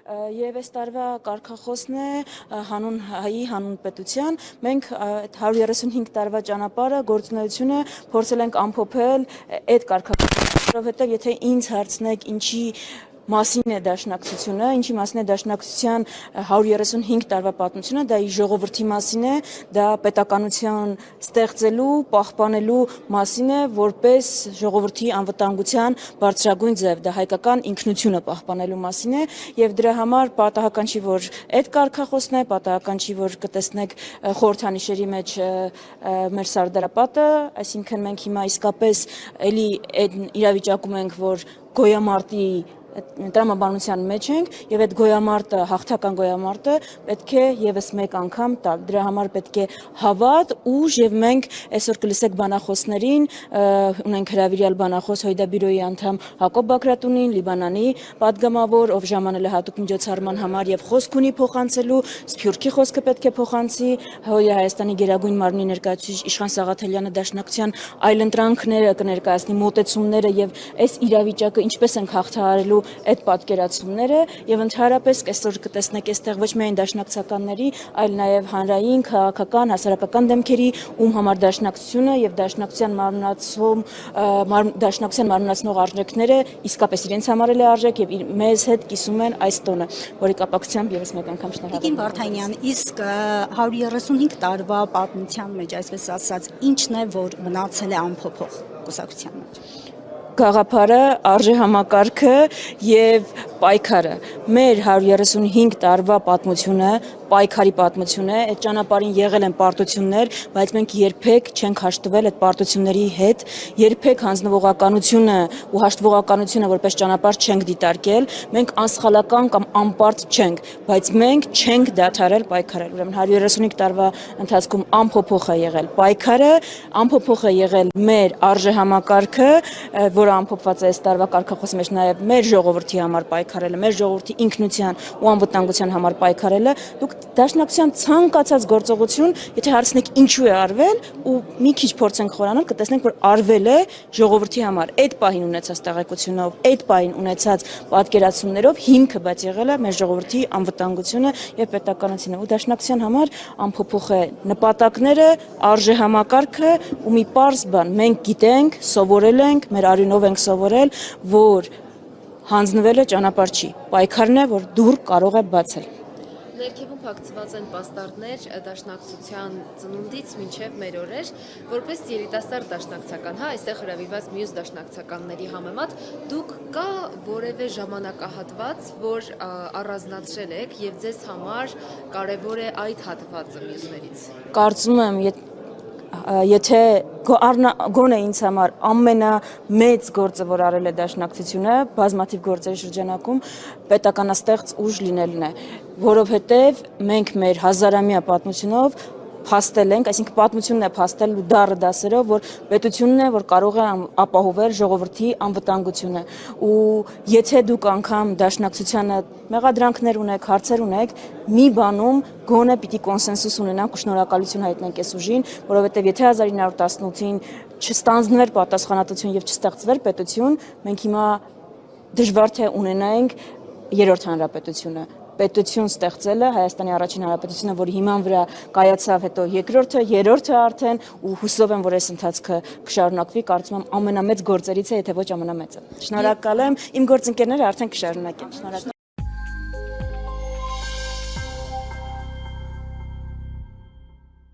եւ այս տարվա կարգախոսն է հանուն հայի, հանուն պետության։ Մենք այդ 135 տարվա ճանապարհը, գործունեությունը փորձել ենք ամփոփել այդ կարգախոսով, որովհետեւ եթե ինձ հարցնեք ինչի մասին է դաշնակցությունը, ինչի մասին է դաշնակցության 135 տարվա պատմությունը, դա ի ժողովրդի մասին է, դա պետականություն ստեղծելու, պահպանելու մասին է, որպես ժողովրդի անվտանգության բարձրագույն ձև, դա հայկական ինքնությունը պահպանելու մասին է, եւ դրա համար պատահական չի, որ այդ կարգախոսն է, պատահական չի, որ կտեսնեք խորհրդանիշերի մեջ մեր սարդարապատը, այսինքն մենք հիմա իսկապես էլի այդ իրավիճակում ենք, որ գոյամարտի տրամաբանության մեջ ենք եւ այդ գոյամարտը, հաղթական գոյամարտը պետք է եւս մեկ անգամ տալ։ Դրա համար պետք է հավատ, ուժ եւ մենք այսօր կլսեք բանախոսներին, ունենք հրավիրյալ բանախոս Հույդաբյուրոյի անդամ Հակոբ Բագրատունին, Լիբանանի պատգամավոր, ով ժամանել է հատուկ միջոցառման համար եւ խոսք ունի փոխանցելու, Սփյուռքի խոսքը պետք է փոխանցի, Հայաստանի Գերագույն մարմնի ներկայացուցիչ Իշխան Սաղաթելյանը դաշնակցության այլընտրանքները կներկայացնի, մոտեցումները եւ այս իրավիճակը ինչպես ենք հաղթահարելու այդ պատկերացումները եւ ընդհանրապես այսօր կտեսնեք այստեղ ոչ միայն դաշնակցականների, այլ նաեւ հանրային, քաղաքական, հասարակական դեմքերի, ում համար դաշնակցությունը եւ դաշնակցության մարմնացնող արժեքները իսկապես իրենց համար էլ է արժեք եւ մեզ հետ կիսում են այս տոնը, որի կապակցությամբ եւս մեկ անգամ շնորհակալ։ Տիկին Վարդանյան, իսկ 135 տարվա պատմության մեջ, այսպես ասած, ինչն է, որ մնացել է անփոփոխ կուսակցության մեջ։ Գաղափարը, արժեհամակարգը եւ պայքարը։ Մեր 135 տարվա պատմությունը, պայքարի պատմություն է, այդ ճանապարհին եղել են պարտություններ, բայց մենք երբեք չենք հաշտվել այդ պարտությունների հետ, երբեք հանձնվողականությունը ու հաշտվողականությունը որպես ճանապարհ չենք դիտարկել, մենք անսխալական կամ անպարտ չենք, բայց մենք չենք դադարել պայքարել։ Ուրեմն 135 տարվա ընթացքում անփոփոխ է եղել պայքարը, անփոփոխ է եղել մեր արժեհամակարգը, որը ամփոփված է այս տարվա կարգախոսի մեջ նաև մեր ժողովրդի համար պայքարելը, մեր ժողովրդի ինքնության ու անվտանգության համար պայքարելը։ Դուք դաշնակցության ցանկացած գործողություն, եթե հարցնեք ինչու է արվել ու մի քիչ փորձենք խորանալ, կտեսնենք, որ արվել է ժողովրդի համար։ Այդ պահին ունեցած տեղեկությունով, այդ պահին ունեցած պատկերացումներով հիմքը բայց եղել է մեր ժողովրդի անվտանգությունը եւ պետականությունը։ Ու դաշնակցության համար անփոփոխ է նպատակները, արժեհամակարգը ու մի պարզ բան, մենք գիտենք, սովորել ենք, մեր արյունով ենք սովորել, որ հանձնվելը ճանապարհ չի, պայքարն է, որ դուռ կարող է բացել։ Ներքևում փակցված են պաստառներ դաշնակցության ծնունդից մինչև մեր օրեր, որպես երիտասարդ դաշնակցական, այստեղ հրավիրված մյուս դաշնակցականների համեմատ, դուք կա որևէ ժամանակահատված, որ առանձնացրել եք եւ ձեզ համար կարեւոր է այդ հատվածը մյուսներից։ Կարծում եմ, եթե գոնե ինձ համար ամենամեծ գործը, որ արել է դաշնակցությունը, բազմաթիվ գործերի շրջանակում պետականաստեղծ ուժ լինելն է, որովհետև մենք մեր հազարամյա պատմությունով փաստել ենք, այսինքն պատմությունն է փաստել ու դառը դասերով, որ պետությունն է, որ կարող է ապահովել ժողովրդի անվտանգությունը։ Ու եթե դուք անգամ դաշնակցությանը մեղադրանքներ ունեք, հարցեր ունեք, մի բանում գոնե պիտի կոնսենսուս ունենանք ու շնորհակալություն հայտնենք այս ուժին, որովհետև եթե 1918-ին չստանձնվեր պատասխանատվություն եւ չստեղծվեր պետություն, մենք հիմա դժվար թե ունենայինք երրորդ հանրապետությունը։ Պետություն ստեղծելը, Հայաստանի առաջին հանրապետությունը, որի հիման վրա կայացավ հետո երկրորդը, երրորդը արդեն, ու հուսով եմ, որ այս ընթացքը կշարունակվի, կարծում եմ ամենամեծ գործերից է, եթե ոչ ամենամեծը։ Շնորհակալ եմ, իմ գործընկերները արդեն կշարունակեն։ Շնորհակալ։